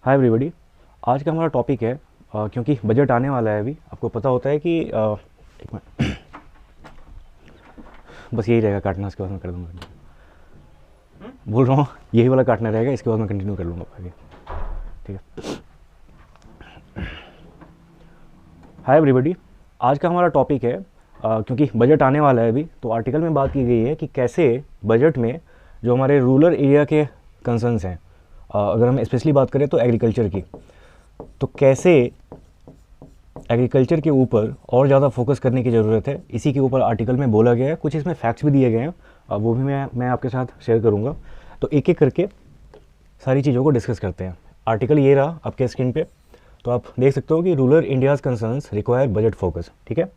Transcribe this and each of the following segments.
Hi everybody. आज का हमारा टॉपिक है क्योंकि बजट आने वाला है अभी, आपको पता होता है कि एक मिनट बस यही रहेगा काटना, इसके बाद मैं कर दूँगा। बोल रहा हूँ यही वाला काटना रहेगा, इसके बाद मैं कंटिन्यू कर लूँगा आगे। ठीक है। Hi everybody. आज का हमारा टॉपिक है क्योंकि बजट आने वाला है अभी, तो आर्टिकल में बात की गई है कि कैसे बजट में जो हमारे रूरल एरिया के कंसर्न्स हैं, अगर हम स्पेशली बात करें तो एग्रीकल्चर की, तो कैसे एग्रीकल्चर के ऊपर और ज़्यादा फोकस करने की ज़रूरत है, इसी के ऊपर आर्टिकल में बोला गया है। कुछ इसमें फैक्ट्स भी दिए गए हैं, वो भी मैं आपके साथ शेयर करूँगा। तो एक एक करके सारी चीज़ों को डिस्कस करते हैं। आर्टिकल ये रहा आपके स्क्रीन पे, तो आप देख सकते हो कि rural India's concerns require budget focus. ठीक है।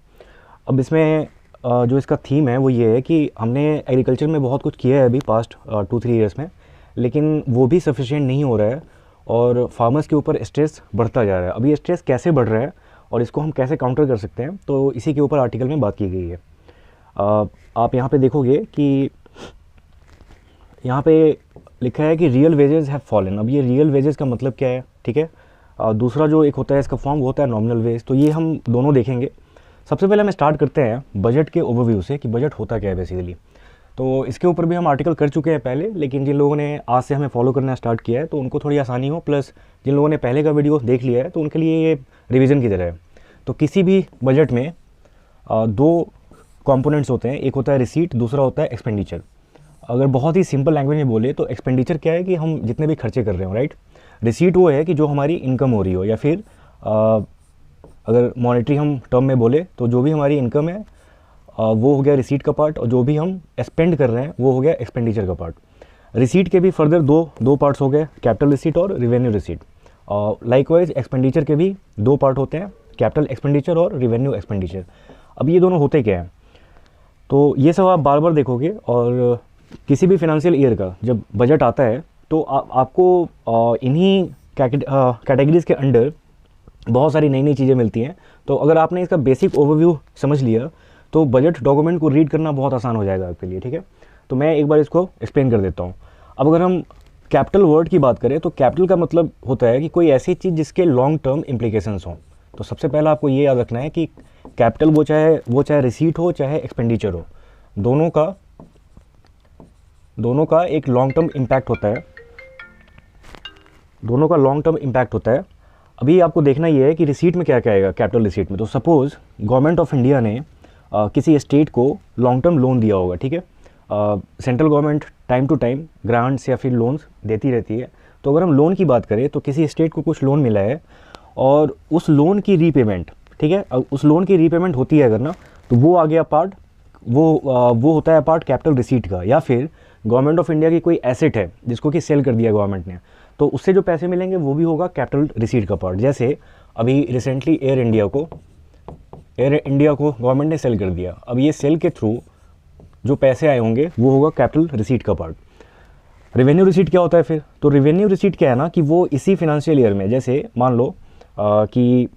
अब इसमें जो इसका थीम है वो ये है कि हमने एग्रीकल्चर में बहुत कुछ किया है अभी पास्ट 2-3 ईयर्स में, लेकिन वो भी सफिशिएंट नहीं हो रहा है और फार्मर्स के ऊपर स्ट्रेस बढ़ता जा रहा है। अभी ये स्ट्रेस कैसे बढ़ रहा है और इसको हम कैसे काउंटर कर सकते हैं, तो इसी के ऊपर आर्टिकल में बात की गई है। आप यहाँ पे देखोगे कि यहाँ पे लिखा है कि रियल वेजेस हैव फॉलन। अब ये रियल वेजेस का मतलब क्या है, ठीक है। दूसरा जो एक होता है इसका फॉर्म, वो होता है नॉमिनल वेज। तो ये हम दोनों देखेंगे। सबसे पहले हम स्टार्ट करते हैं बजट के ओवरव्यू से कि बजट होता क्या है बेसिकली। तो इसके ऊपर भी हम आर्टिकल कर चुके हैं पहले, लेकिन जिन लोगों ने आज से हमें फॉलो करना स्टार्ट किया है तो उनको थोड़ी आसानी हो, प्लस जिन लोगों ने पहले का वीडियो देख लिया है तो उनके लिए ये रिवीजन की तरह है। तो किसी भी बजट में दो कंपोनेंट्स होते हैं, एक होता है रिसीट, दूसरा होता है एक्सपेंडिचर। अगर बहुत ही सिंपल लैंग्वेज में बोले तो एक्सपेंडिचर क्या है कि हम जितने भी खर्चे कर रहे हो, राइट। रिसीट वो है कि जो हमारी इनकम हो रही हो, या फिर अगर मॉनेटरी हम टर्म में बोले तो जो भी हमारी इनकम है वो हो गया रिसीट का पार्ट, और जो भी हम स्पेंड कर रहे हैं वो हो गया एक्सपेंडिचर का पार्ट। रिसीट के भी फर्दर दो पार्ट्स हो गए, कैपिटल रिसीट और रिवेन्यू रिसीट। लाइकवाइज एक्सपेंडिचर के भी दो पार्ट होते हैं, कैपिटल एक्सपेंडिचर और रिवेन्यू एक्सपेंडिचर। अब ये दोनों होते क्या हैं, तो ये सब आप बार बार देखोगे। और किसी भी फाइनेंशियल ईयर का जब बजट आता है तो आपको इन्हीं कैटेगरीज के अंडर बहुत सारी नई नई चीज़ें मिलती हैं। तो अगर आपने इसका बेसिक ओवरव्यू समझ लिया तो बजट डॉक्यूमेंट को रीड करना बहुत आसान हो जाएगा आपके लिए। ठीक है। तो मैं एक बार इसको एक्सप्लेन कर देता हूँ। अब अगर हम कैपिटल वर्ड की बात करें तो कैपिटल का मतलब होता है कि कोई ऐसी चीज़ जिसके लॉन्ग टर्म इम्प्लीकेशंस हों। तो सबसे पहला आपको ये याद रखना है कि कैपिटल वो चाहे रिसीट हो चाहे एक्सपेंडिचर हो, दोनों का एक लॉन्ग टर्म इम्पैक्ट होता है, दोनों का लॉन्ग टर्म इम्पैक्ट होता है। अभी आपको देखना ये है कि रिसीट में क्या क्या आएगा कैपिटल रिसीट में। तो सपोज़ गवर्नमेंट ऑफ इंडिया ने किसी स्टेट को लॉन्ग टर्म लोन दिया होगा, ठीक है। Central government time to time grants या फिर लोन्स देती रहती है। तो अगर हम लोन की बात करें तो किसी स्टेट को कुछ लोन मिला है और उस लोन की रीपेमेंट, ठीक है, उस लोन की रीपेमेंट होती है अगर ना, तो वो आ गया पार्ट, वो होता है पार्ट कैपिटल रिसीट का। या फिर गवर्नमेंट ऑफ इंडिया की कोई एसेट है जिसको कि सेल कर दिया गवर्नमेंट ने, तो उससे जो पैसे मिलेंगे वो भी होगा कैपिटल रिसीट का पार्ट। जैसे अभी रिसेंटली एयर इंडिया को गवर्नमेंट ने सेल कर दिया। अब ये सेल के थ्रू जो पैसे आए होंगे वो होगा कैपिटल रिसीट का पार्ट। रेवेन्यू रिसीट क्या होता है फिर? तो रेवेन्यू रिसीट क्या है ना कि वो इसी फाइनेंशियल ईयर में, जैसे मान लो कि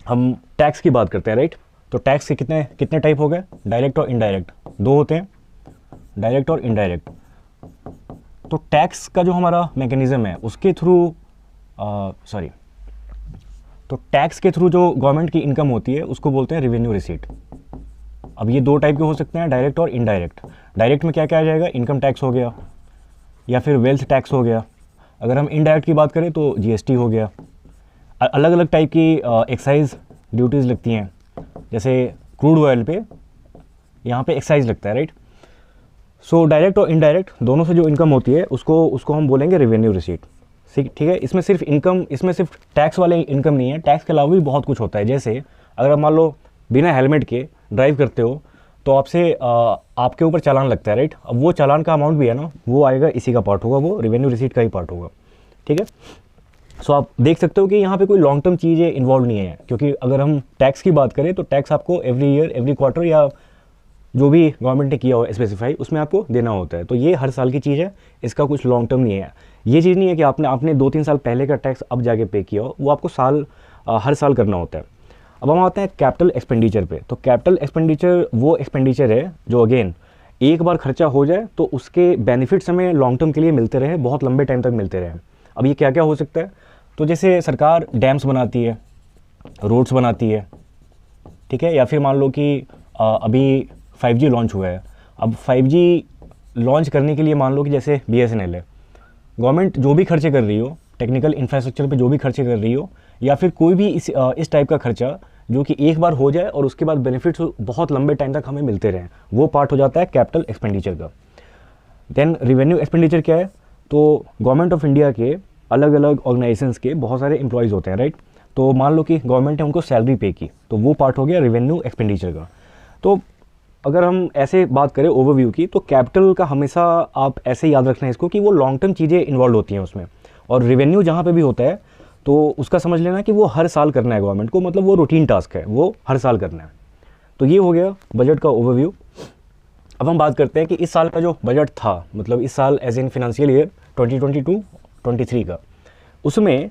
हम टैक्स की बात करते हैं, राइट। तो टैक्स के कितने टाइप हो गए, डायरेक्ट और इनडायरेक्ट, दो होते हैं, डायरेक्ट और इनडायरेक्ट। तो टैक्स का जो हमारा मैकेनिज्म है उसके थ्रू तो टैक्स के थ्रू जो गवर्नमेंट की इनकम होती है उसको बोलते हैं रेवेन्यू रिसीट। अब ये दो टाइप के हो सकते हैं, डायरेक्ट और इनडायरेक्ट। डायरेक्ट में क्या क्या आ जाएगा, इनकम टैक्स हो गया या फिर वेल्थ टैक्स हो गया। अगर हम इनडायरेक्ट की बात करें तो जीएसटी हो गया। अलग अलग टाइप की एक्साइज ड्यूटीज़ लगती हैं, जैसे क्रूड ऑयल पे यहाँ पे एक्साइज लगता है, राइट। सो डायरेक्ट और इनडायरेक्ट दोनों से जो इनकम होती है उसको हम बोलेंगे रेवेन्यू रिसीट। ठीक है। इसमें सिर्फ टैक्स वाले इनकम नहीं है, टैक्स के अलावा भी बहुत कुछ होता है। जैसे अगर आप मान लो बिना हेलमेट के ड्राइव करते हो तो आपके ऊपर चालान लगता है, राइट। अब वो चालान का अमाउंट भी है ना, वो आएगा, इसी का पार्ट होगा, वो रेवेन्यू रिसीट का ही पार्ट होगा। ठीक है। सो आप देख सकते हो कि यहाँ पे कोई लॉन्ग टर्म चीज़ें इन्वॉल्व नहीं है, क्योंकि अगर हम टैक्स की बात करें तो टैक्स आपको एवरी ईयर, एवरी क्वार्टर, या जो भी गवर्नमेंट ने किया हो स्पेसिफाई, उसमें आपको देना होता है। तो ये हर साल की चीज़ है, इसका कुछ लॉन्ग टर्म नहीं है। ये चीज़ नहीं है कि आपने 2-3 साल पहले का टैक्स अब जाके पे किया हो, वो आपको हर साल करना होता है। अब हम आते हैं कैपिटल एक्सपेंडिचर पे। तो कैपिटल एक्सपेंडिचर वो एक्सपेंडिचर है जो अगेन एक बार खर्चा हो जाए तो उसके बेनिफिट्स हमें लॉन्ग टर्म के लिए मिलते रहे, बहुत लंबे टाइम तक मिलते रहे। अब ये क्या क्या हो सकता है? तो जैसे सरकार डैम्स बनाती है, रोड्स बनाती है, ठीक है, या फिर मान लो कि अभी 5G लॉन्च हुआ है। अब 5G लॉन्च करने के लिए मान लो कि जैसे BSNL है, गवर्नमेंट जो भी खर्चे कर रही हो, टेक्निकल इंफ्रास्ट्रक्चर पे जो भी खर्चे कर रही हो, या फिर कोई भी इस टाइप का खर्चा जो कि एक बार हो जाए और उसके बाद बेनिफिट्स बहुत लंबे टाइम तक हमें मिलते रहें, वो पार्ट हो जाता है कैपिटल एक्सपेंडिचर का। देन रिवेन्यू एक्सपेंडिचर क्या है? तो गवर्नमेंट ऑफ इंडिया के अलग अलग ऑर्गेनाइजेशंस के बहुत सारे एम्प्लॉयज़ होते हैं, राइट। तो मान लो कि गवर्नमेंट ने उनको सैलरी पे की, तो वो पार्ट हो गया रिवेन्यू एक्सपेंडिचर का। तो अगर हम ऐसे बात करें ओवरव्यू की, तो कैपिटल का हमेशा आप ऐसे याद रखना है इसको कि वो लॉन्ग टर्म चीज़ें इन्वॉल्व होती हैं उसमें, और रिवेन्यू जहाँ पे भी होता है तो उसका समझ लेना कि वो हर साल करना है गवर्नमेंट को, मतलब वो रूटीन टास्क है, वो हर साल करना है। तो ये हो गया बजट का ओवरव्यू। अब हम बात करते हैं कि इस साल का जो बजट था, मतलब इस साल एज इन फिनेंशियल ईयर 2022-23 का, उसमें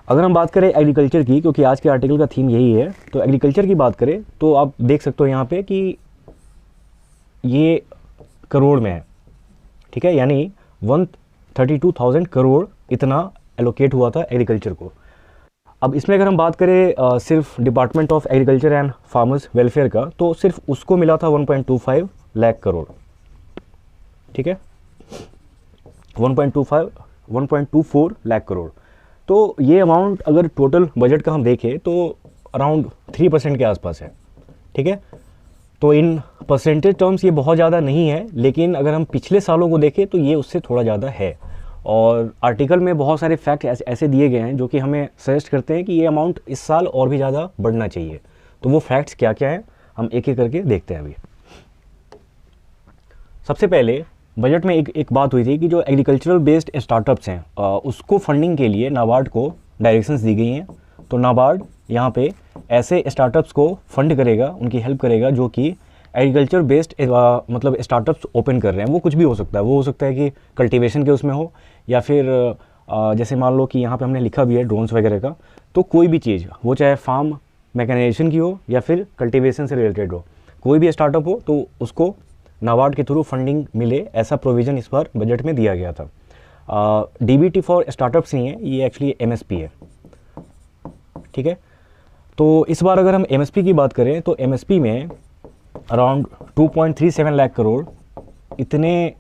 अगर हम बात करें एग्रीकल्चर की, क्योंकि आज के आर्टिकल का थीम यही है, तो एग्रीकल्चर की बात करें तो आप देख सकते हो यहाँ पे कि ये करोड़ में है, ठीक है, यानी 132,000 करोड़ इतना एलोकेट हुआ था एग्रीकल्चर को। अब इसमें अगर हम बात करें सिर्फ department of agriculture and farmers welfare का, तो सिर्फ उसको मिला था 1.25 लाख करोड़, ठीक है, 1.24 लाख करोड़। तो ये अमाउंट अगर टोटल बजट का हम देखें तो अराउंड 3% के आसपास है, ठीक है। तो इन परसेंटेज टर्म्स ये बहुत ज़्यादा नहीं है, लेकिन अगर हम पिछले सालों को देखें तो ये उससे थोड़ा ज़्यादा है। और आर्टिकल में बहुत सारे फैक्ट ऐसे दिए गए हैं जो कि हमें सजेस्ट करते हैं कि ये अमाउंट इस साल और भी ज़्यादा बढ़ना चाहिए। तो वो फैक्ट्स क्या क्या हैं हम एक एक करके देखते हैं अभी। सबसे पहले बजट में एक बात हुई थी कि जो एग्रीकल्चरल बेस्ड स्टार्टअप्स हैं उसको फंडिंग के लिए नाबार्ड को डायरेक्शंस दी गई हैं। तो नाबार्ड यहाँ पे ऐसे स्टार्टअप्स को फंड करेगा, उनकी हेल्प करेगा जो कि एग्रीकल्चर बेस्ड मतलब स्टार्टअप्स ओपन कर रहे हैं। वो कुछ भी हो सकता है, वो हो सकता है कि कल्टीवेशन के उसमें हो, या फिर जैसे मान लो कि यहाँ पे हमने लिखा भी है ड्रोन्स वगैरह का, तो कोई भी चीज़ वो चाहे फार्म मैकेनाइजेशन की हो या फिर कल्टीवेशन से रिलेटेड हो, कोई भी स्टार्टअप हो तो उसको नाबार्ड के थ्रू फंडिंग मिले, ऐसा प्रोविज़न इस बार बजट में दिया गया था। DBT फॉर स्टार्टअप्स नहीं है, ये एक्चुअली MSP है, ठीक है। तो इस बार अगर हम MSP की बात करें तो MSP में अराउंड 2.37 लाख करोड़ इतने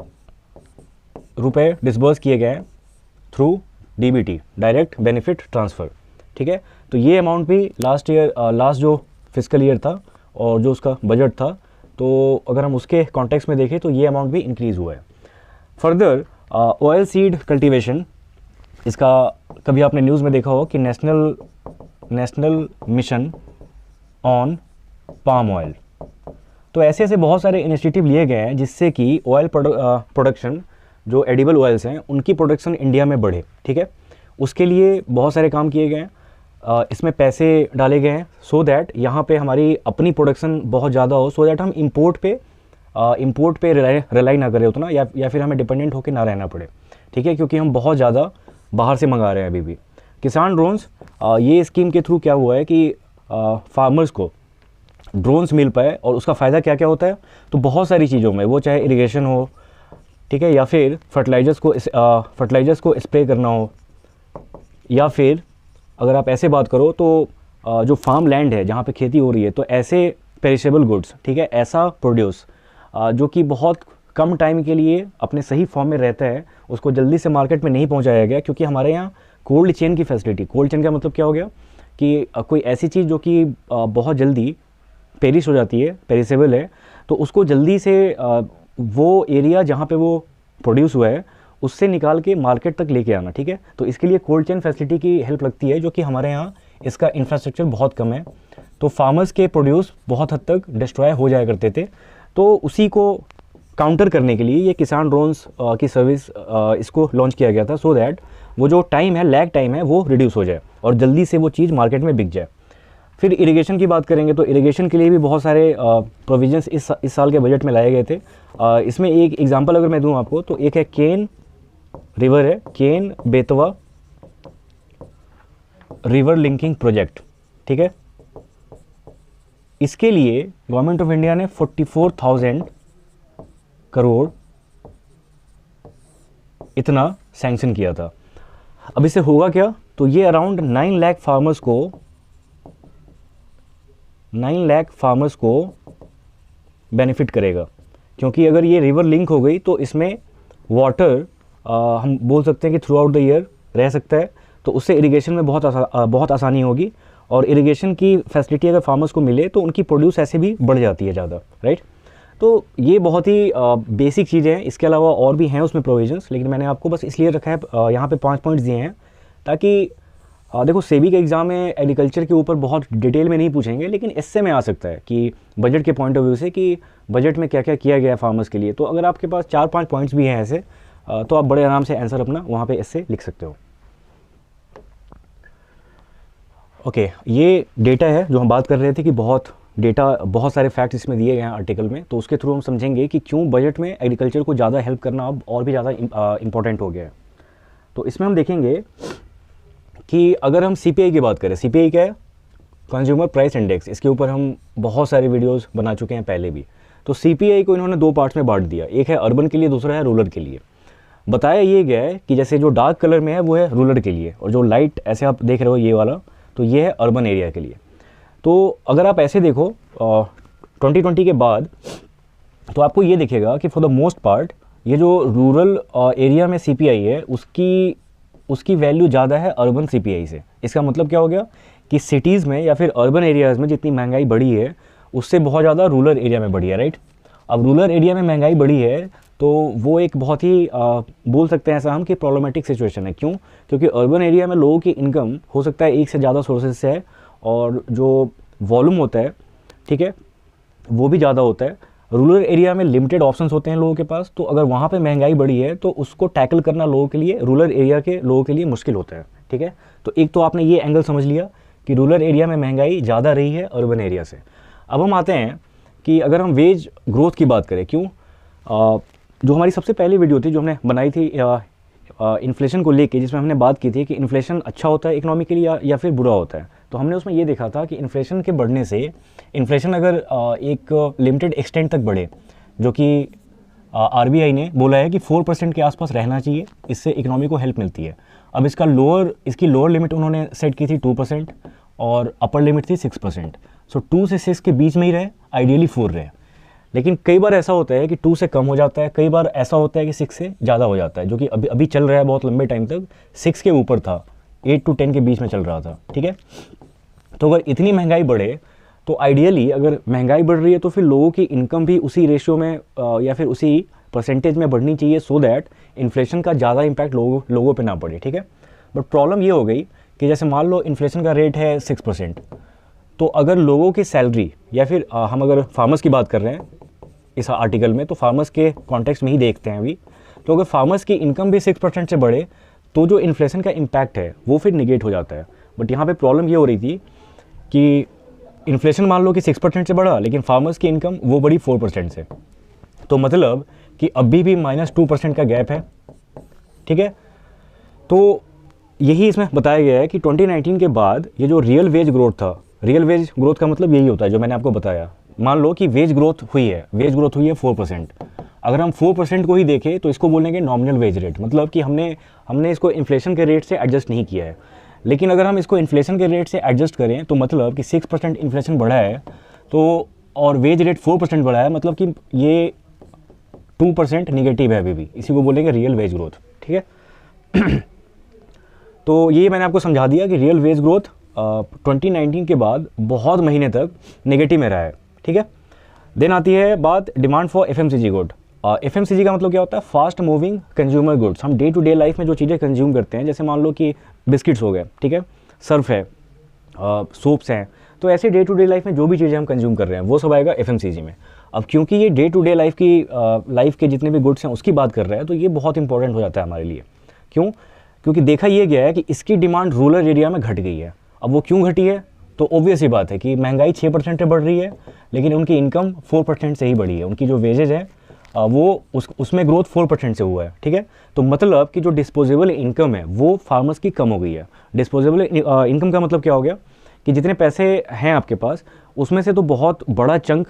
रुपए डिस्बर्स किए गए हैं through DBT, direct benefit transfer, ठीक है। तो ये अमाउंट भी लास्ट जो फिस्कल ईयर था और जो उसका बजट था, तो अगर हम उसके कॉन्टेक्स्ट में देखें तो ये अमाउंट भी इंक्रीज़ हुआ है। फर्दर ऑयल सीड कल्टीवेशन, इसका कभी आपने न्यूज़ में देखा हो कि national mission on palm oil. तो ऐसे ऐसे बहुत सारे इनिशिएटिव लिए गए हैं जिससे कि ऑयल प्रोडक्शन, जो एडिबल ऑयल्स हैं उनकी प्रोडक्शन इंडिया में बढ़े, ठीक है। उसके लिए बहुत सारे काम किए गए हैं, इसमें पैसे डाले गए हैं सो दैट यहाँ पे हमारी अपनी प्रोडक्शन बहुत ज़्यादा हो, सो दैट हम इंपोर्ट पे रिलाई ना करें उतना, या फिर हमें डिपेंडेंट होकर ना रहना पड़े, ठीक है, क्योंकि हम बहुत ज़्यादा बाहर से मंगा रहे हैं अभी भी। किसान ड्रोन्स, ये स्कीम के थ्रू क्या हुआ है कि फार्मर्स को ड्रोन्स मिल पाए, और उसका फ़ायदा क्या क्या होता है, तो बहुत सारी चीज़ों में, वो चाहे इरिगेशन हो, ठीक है, या फिर फर्टिलाइजर्स को स्प्रे करना हो, या फिर अगर आप ऐसे बात करो तो जो फार्म लैंड है जहाँ पे खेती हो रही है, तो ऐसे पेरिशेबल गुड्स, ठीक है, ऐसा प्रोड्यूस जो कि बहुत कम टाइम के लिए अपने सही फॉर्म में रहता है, उसको जल्दी से मार्केट में नहीं पहुँचाया गया, क्योंकि हमारे यहाँ कोल्ड चेन की फैसिलिटी, कोल्ड चेन का मतलब क्या हो गया कि कोई ऐसी चीज़ जो कि बहुत जल्दी पेरिश हो जाती है, पेरिसेबल है, तो उसको जल्दी से वो एरिया जहाँ पे वो प्रोड्यूस हुआ है उससे निकाल के मार्केट तक लेके आना, ठीक है। तो इसके लिए कोल्ड चेन फैसिलिटी की हेल्प लगती है, जो कि हमारे यहाँ इसका इंफ्रास्ट्रक्चर बहुत कम है, तो फार्मर्स के प्रोड्यूस बहुत हद तक डिस्ट्रॉय हो जाया करते थे। तो उसी को काउंटर करने के लिए ये किसान ड्रोन्स की सर्विस इसको लॉन्च किया गया था, सो दैट वो जो टाइम है, लैग टाइम है, वो रिड्यूस हो जाए और जल्दी से वो चीज़ मार्केट में बिक जाए। फिर इरिगेशन की बात करेंगे तो इरिगेशन के लिए भी बहुत सारे प्रोविजंस इस साल के बजट में लाए गए थे। इसमें एक एग्जांपल अगर मैं दूं आपको, तो एक है केन रिवर, है Ken Betwa river linking project, ठीक है। इसके लिए गवर्नमेंट ऑफ इंडिया ने 44,000 करोड़ इतना सैंक्शन किया था। अब इससे होगा क्या, तो ये अराउंड 9 लाख फार्मर्स को बेनिफिट करेगा, क्योंकि अगर ये रिवर लिंक हो गई तो इसमें वाटर हम बोल सकते हैं कि थ्रू आउट द ईयर रह सकता है, तो उससे इरिगेशन में बहुत आसानी होगी, और इरिगेशन की फैसिलिटी अगर फार्मर्स को मिले तो उनकी प्रोड्यूस ऐसे भी बढ़ जाती है ज़्यादा, राइट। तो ये बहुत ही बेसिक चीज़ें हैं, इसके अलावा और भी हैं उसमें प्रोविजंस, लेकिन मैंने आपको बस इसलिए रखा है यहाँ पे 5 पॉइंट्स दिए हैं, ताकि देखो सेबी के एग्ज़ाम में एग्रीकल्चर के ऊपर बहुत डिटेल में नहीं पूछेंगे, लेकिन इससे में आ सकता है कि बजट के पॉइंट ऑफ व्यू से कि बजट में क्या क्या किया गया है फार्मर्स के लिए। तो अगर आपके पास 4-5 पॉइंट्स भी हैं ऐसे, तो आप बड़े आराम से आंसर अपना वहाँ पे इससे लिख सकते हो। ओके, ये डेटा है जो हम बात कर रहे थे कि बहुत सारे फैक्ट्स इसमें दिए गए हैं आर्टिकल में, तो उसके थ्रू हम समझेंगे कि क्यों बजट में एग्रीकल्चर को ज़्यादा हेल्प करना अब और भी ज़्यादा इंपॉर्टेंट हो गया है। तो इसमें हम देखेंगे कि अगर हम CPI की बात करें, CPI क्या है, कंज्यूमर प्राइस इंडेक्स, इसके ऊपर हम बहुत सारे वीडियोस बना चुके हैं पहले भी। तो CPI को इन्होंने 2 पार्ट्स में बांट दिया, एक है अर्बन के लिए, दूसरा है रूरल के लिए। बताया ये गया है कि जैसे जो डार्क कलर में है वो है रूरल के लिए, और जो लाइट ऐसे आप देख रहे हो ये वाला, तो ये है अर्बन एरिया के लिए। तो अगर आप ऐसे देखो 2020 के बाद, तो आपको ये दिखेगा कि फॉर द मोस्ट पार्ट ये जो रूरल एरिया में CPI है उसकी वैल्यू ज़्यादा है अर्बन CPI से। इसका मतलब क्या हो गया कि सिटीज़ में या फिर अर्बन एरियाज़ में जितनी महंगाई बढ़ी है उससे बहुत ज़्यादा रूरल एरिया में बढ़ी है, राइट। अब रूरल एरिया में महंगाई बढ़ी है तो वो एक बहुत ही बोल सकते हैं ऐसा हम कि प्रॉब्लमेटिक सिचुएशन है। क्यों? क्योंकि अर्बन एरिया में लोगों की इनकम हो सकता है एक से ज़्यादा सोर्सेज से है, और जो वॉल्यूम होता है, ठीक है, वो भी ज़्यादा होता है। रूरल एरिया में लिमिटेड ऑप्शंस होते हैं लोगों के पास, तो अगर वहाँ पे महंगाई बढ़ी है तो उसको टैकल करना लोगों के लिए, रूरल एरिया के लोगों के लिए मुश्किल होता है, ठीक है। तो एक तो आपने ये एंगल समझ लिया कि रूरल एरिया में महंगाई ज़्यादा रही है अर्बन एरिया से। अब हम आते हैं कि अगर हम वेज ग्रोथ की बात करें, क्यों जो हमारी सबसे पहली वीडियो थी जो हमने बनाई थी इन्फ्लेशन को लेके, जिसमें हमने बात की थी कि इन्फ्लेशन अच्छा होता है इकोनॉमी के लिए या फिर बुरा होता है, तो हमने उसमें ये देखा था कि इन्फ्लेशन के बढ़ने से, इन्फ्लेशन अगर एक लिमिटेड एक्सटेंट तक बढ़े, जो कि RBI ने बोला है कि 4% के आसपास रहना चाहिए, इससे इकोनॉमी को हेल्प मिलती है। अब इसकी लोअर लिमिट उन्होंने सेट की थी 2% और अपर लिमिट थी 6%। सो 2 से 6 के बीच में ही रहे, आइडियली 4 रहे। लेकिन कई बार ऐसा होता है कि 2 से कम हो जाता है, कई बार ऐसा होता है कि 6 से ज़्यादा हो जाता है, जो कि अभी चल रहा है बहुत लंबे टाइम तक 6 के ऊपर था, 8 to 10 के बीच में चल रहा था, ठीक है। तो अगर इतनी महंगाई बढ़े तो आइडियली अगर महंगाई बढ़ रही है तो फिर लोगों की इनकम भी उसी रेशियो में या फिर उसी परसेंटेज में बढ़नी चाहिए, सो दैट इन्फ्लेशन का ज़्यादा इम्पैक्ट लोगों पे ना पड़े, ठीक है। बट प्रॉब्लम ये हो गई कि जैसे मान लो इन्फ्लेशन का रेट है 6%, तो अगर लोगों की सैलरी या फिर हम अगर फार्मर्स की बात कर रहे हैं इस आर्टिकल में, तो फार्मर्स के कॉन्टेक्स्ट में ही देखते हैं अभी, तो अगर फार्मर्स की इनकम भी 6% से बढ़े तो जो इन्फ्लेशन का इम्पैक्ट है वो फिर निगेट हो जाता है। बट यहाँ पे प्रॉब्लम ये हो रही थी कि इन्फ्लेशन मान लो कि 6% से बढ़ा, लेकिन फार्मर्स की इनकम वो बढ़ी 4% से, तो मतलब कि अभी भी -2% का गैप है, ठीक है। तो यही इसमें बताया गया है कि 2019 के बाद ये जो रियल वेज ग्रोथ था, रियल वेज ग्रोथ का मतलब यही होता है जो मैंने आपको बताया। मान लो कि वेज ग्रोथ हुई है 4%। अगर हम 4% को ही देखें तो इसको बोलेंगे नॉमिनल वेज रेट, मतलब कि हमने इसको इन्फ्लेशन के रेट से एडजस्ट नहीं किया है। लेकिन अगर हम इसको इन्फ्लेशन के रेट से एडजस्ट करें तो मतलब कि 6% इन्फ्लेशन बढ़ा है तो, और वेज रेट 4% बढ़ा है, मतलब कि ये 2% निगेटिव है अभी भी, इसी को बोलेंगे रियल वेज ग्रोथ, ठीक है। तो ये मैंने आपको समझा दिया कि रियल वेज ग्रोथ 2019 के बाद बहुत महीने तक नेगेटिव में रहा है, ठीक है। देन आती है बात demand for FMCG good. FMCG का मतलब क्या होता है? Fast moving consumer goods. हम डे टू डे लाइफ में जो चीज़ें कंज्यूम करते हैं, जैसे मान लो कि बिस्किट्स हो गए, ठीक है, सर्फ है, सोप्स हैं, तो ऐसे डे टू डे लाइफ में जो भी चीज़ें हम कंज्यूम कर रहे हैं वो सब आएगा FMCG में। अब क्योंकि ये डे टू डे लाइफ के जितने भी गुड्स हैं उसकी बात कर रहे हैं, तो ये बहुत इंपॉर्टेंट हो जाता है हमारे लिए। क्यों? क्योंकि देखा ये गया है कि इसकी डिमांड रूरल एरिया में घट गई है। अब वो क्यों घटी है? तो ऑब्वियस ही बात है कि महंगाई 6% से बढ़ रही है, लेकिन उनकी इनकम 4% से ही बढ़ी है। उनकी जो वेजेज है वो उसमें ग्रोथ 4% से हुआ है, ठीक है। तो मतलब कि जो डिस्पोजेबल इनकम है वो फार्मर्स की कम हो गई है। डिस्पोजेबल इनकम का मतलब क्या हो गया कि जितने पैसे हैं आपके पास उसमें से तो बहुत बड़ा चंक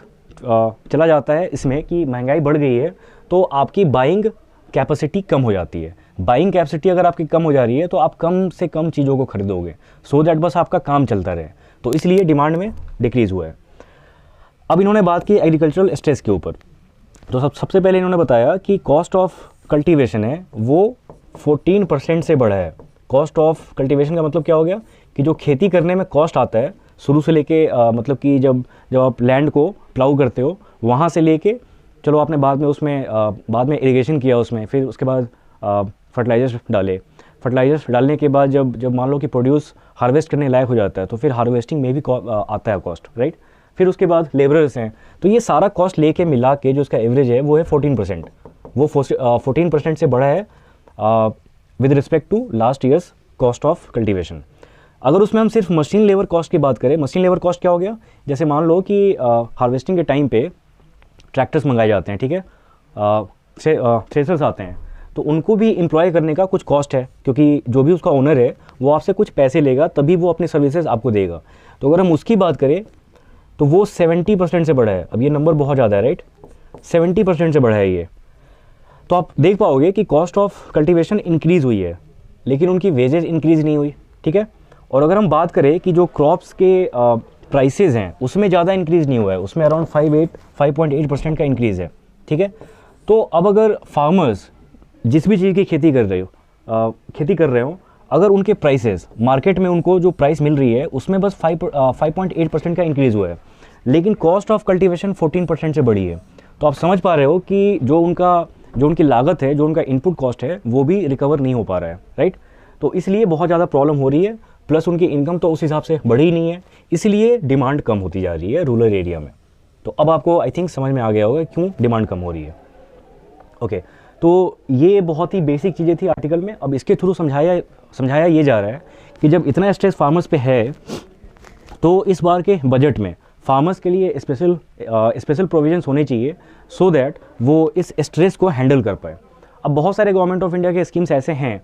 चला जाता है इसमें कि महंगाई बढ़ गई है, तो आपकी बाइंग कैपेसिटी कम हो जाती है। बाइंग कैपेसिटी अगर आपकी कम हो जा रही है तो आप कम से कम चीज़ों को खरीदोगे, सो दैट बस आपका काम चलता रहे। तो इसलिए डिमांड में डिक्रीज़ हुआ है। अब इन्होंने बात की एग्रीकल्चरल स्ट्रेस के ऊपर। तो सबसे पहले इन्होंने बताया कि कॉस्ट ऑफ कल्टीवेशन है वो 14% से बढ़ा है। कॉस्ट ऑफ कल्टीवेशन का मतलब क्या हो गया कि जो खेती करने में कॉस्ट आता है शुरू से लेके मतलब कि जब आप लैंड को प्लाउ करते हो वहाँ से लेके, चलो आपने बाद में इरिगेशन किया उसमें, फिर उसके बाद फर्टिलाइजर्स डाले, फर्टिलाइजर्स डालने के बाद जब मान लो कि प्रोड्यूस हार्वेस्ट करने लायक हो जाता है तो फिर हार्वेस्टिंग में भी आता है कॉस्ट, राइट। फिर उसके बाद लेबरर्स हैं, तो ये सारा कॉस्ट लेके मिला के जो इसका एवरेज है वो है 14%। वो 14% से बढ़ा है with respect to last years cost of cultivation. अगर उसमें हम सिर्फ मशीन लेबर कॉस्ट की बात करें, मशीन लेबर कॉस्ट क्या हो गया, जैसे मान लो कि हार्वेस्टिंग के टाइम पे ट्रैक्टर्स मंगाए जाते हैं, ठीक है, थ्रेसर्स आते हैं, तो उनको भी एम्प्लॉय करने का कुछ कॉस्ट है, क्योंकि जो भी उसका ओनर है वो आपसे कुछ पैसे लेगा तभी वो अपनी सर्विसेज आपको देगा। तो अगर हम उसकी बात करें तो वो 70% से बढ़ा है। अब ये नंबर बहुत ज़्यादा है, राइट, 70% से बढ़ा है ये। तो आप देख पाओगे कि कॉस्ट ऑफ कल्टीवेशन इंक्रीज़ हुई है लेकिन उनकी वेजेज इंक्रीज़ नहीं हुई, ठीक है। और अगर हम बात करें कि जो क्रॉप्स के प्राइसेस हैं उसमें ज़्यादा इंक्रीज़ नहीं हुआ है, उसमें अराउंड 5.8% का इंक्रीज़ है, ठीक है। तो अब अगर फार्मर्स जिस भी चीज़ की खेती कर रहे हो, अगर उनके प्राइसेस मार्केट में उनको जो प्राइस मिल रही है उसमें बस 5.8% का इंक्रीज़ हुआ है, लेकिन कॉस्ट ऑफ कल्टीवेशन 14% से बढ़ी है। तो आप समझ पा रहे हो कि जो उनकी लागत है, जो उनका इनपुट कॉस्ट है, वो भी रिकवर नहीं हो पा रहा है, राइट। तो इसलिए बहुत ज़्यादा प्रॉब्लम हो रही है, प्लस उनकी इनकम तो उस हिसाब से बढ़ी ही नहीं है, इसलिए डिमांड कम होती जा रही है रूरल एरिया में। तो अब आपको आई थिंक समझ में आ गया होगा क्यों डिमांड कम हो रही है। ओके, तो ये बहुत ही बेसिक चीज़ें थी आर्टिकल में। अब इसके थ्रू समझाया ये जा रहा है कि जब इतना स्ट्रेस फार्मर्स पे है तो इस बार के बजट में फार्मर्स के लिए स्पेशल प्रोविजंस होने चाहिए सो दैट वो इस स्ट्रेस को हैंडल कर पाए। अब बहुत सारे गवर्नमेंट ऑफ इंडिया के स्कीम्स ऐसे हैं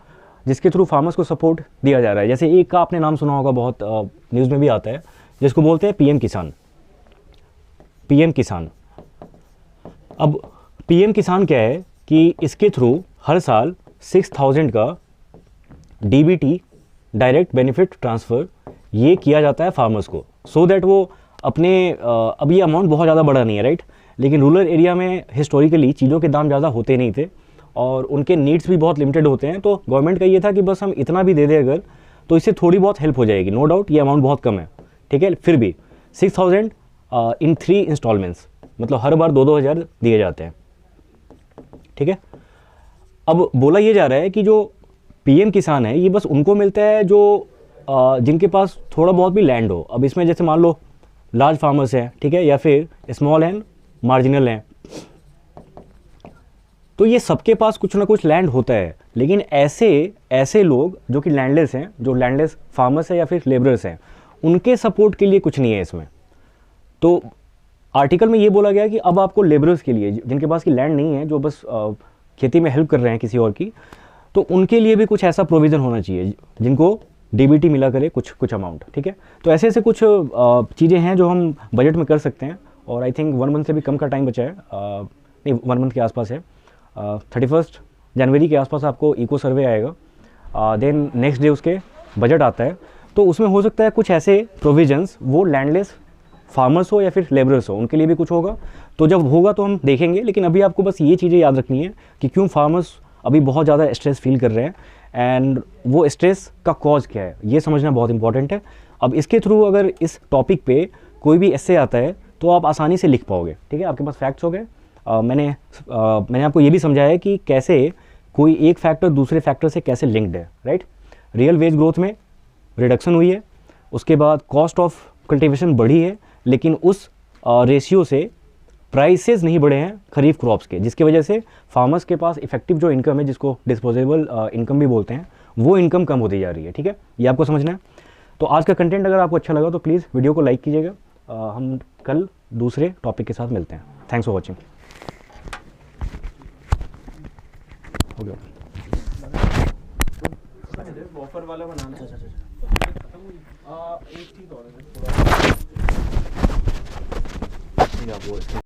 जिसके थ्रू फार्मर्स को सपोर्ट दिया जा रहा है। जैसे एक का आपने नाम सुना होगा, बहुत न्यूज़ में भी आता है, जिसको बोलते हैं पीएम किसान। अब पीएम किसान क्या है कि इसके थ्रू हर साल 6,000 का डीबीटी, डायरेक्ट बेनिफिट ट्रांसफ़र, ये किया जाता है फार्मर्स को, सो दैट वो अपने अब ये अमाउंट बहुत ज़्यादा बड़ा नहीं है, राइट, लेकिन रूरल एरिया में हिस्टोरिकली चीज़ों के दाम ज़्यादा होते नहीं थे और उनके नीड्स भी बहुत लिमिटेड होते हैं। तो गवर्नमेंट का ये था कि बस हम इतना भी दे दें अगर, तो इससे थोड़ी बहुत हेल्प हो जाएगी। नो डाउट ये अमाउंट बहुत कम है, ठीक है, फिर भी 6,000 इन 3 इंस्टॉलमेंट्स, मतलब हर बार 2-2 हज़ार दिए जाते हैं, ठीक है। अब बोला ये जा रहा है कि जो पीएम किसान है ये बस उनको मिलता है जो जिनके पास थोड़ा बहुत भी लैंड हो। अब इसमें जैसे मान लो लार्ज फार्मर्स हैं, ठीक है, या फिर स्मॉल एंड मार्जिनल हैं, तो ये सबके पास कुछ ना कुछ लैंड होता है। लेकिन ऐसे लोग जो कि लैंडलेस हैं, जो लैंडलेस फार्मर्स हैं या फिर लेबरर्स हैं, उनके सपोर्ट के लिए कुछ नहीं है इसमें। तो आर्टिकल में ये बोला गया कि अब आपको लेबरर्स के लिए, जिनके पास की लैंड नहीं है, जो बस खेती में हेल्प कर रहे हैं किसी और की, तो उनके लिए भी कुछ ऐसा प्रोविज़न होना चाहिए जिनको डीबीटी मिला करे कुछ अमाउंट, ठीक है। तो ऐसे कुछ चीज़ें हैं जो हम बजट में कर सकते हैं। और आई थिंक 1 मंथ से भी कम का टाइम बचा है, नहीं 1 मंथ के आसपास है, 31 जनवरी के आसपास आपको इको सर्वे आएगा, देन नेक्स्ट डे उसके बजट आता है। तो उसमें हो सकता है कुछ ऐसे प्रोविजंस वो लैंडलेस फार्मर्स हो या फिर लेबरर्स हो, उनके लिए भी कुछ होगा। तो जब होगा तो हम देखेंगे, लेकिन अभी आपको बस ये चीज़ें याद रखनी है कि क्यों फार्मर्स अभी बहुत ज़्यादा स्ट्रेस फील कर रहे हैं एंड वो स्ट्रेस का कॉज क्या है, ये समझना बहुत इंपॉर्टेंट है। अब इसके थ्रू अगर इस टॉपिक पे कोई भी एस्से आता है तो आप आसानी से लिख पाओगे, ठीक है, आपके पास फैक्ट्स हो गए। मैंने आपको ये भी समझाया है कि कैसे कोई एक फैक्टर दूसरे फैक्टर से कैसे लिंक्ड है, राइट। रियल वेज ग्रोथ में रिडक्शन हुई है, उसके बाद कॉस्ट ऑफ कल्टीवेशन बढ़ी है, लेकिन उस रेशियो से प्राइसेस नहीं बढ़े हैं खरीफ क्रॉप्स के, जिसकी वजह से फार्मर्स के पास इफेक्टिव जो इनकम है, जिसको डिस्पोजेबल इनकम भी बोलते हैं, वो इनकम कम होती जा रही है, ठीक है, ये आपको समझना है। तो आज का कंटेंट अगर आपको अच्छा लगा तो प्लीज़ वीडियो को लाइक कीजिएगा। हम कल दूसरे टॉपिक के साथ मिलते हैं। Thanks for watching. हो गया ऑफर वाला बनाना। एक चीज़ और है, थोड़ा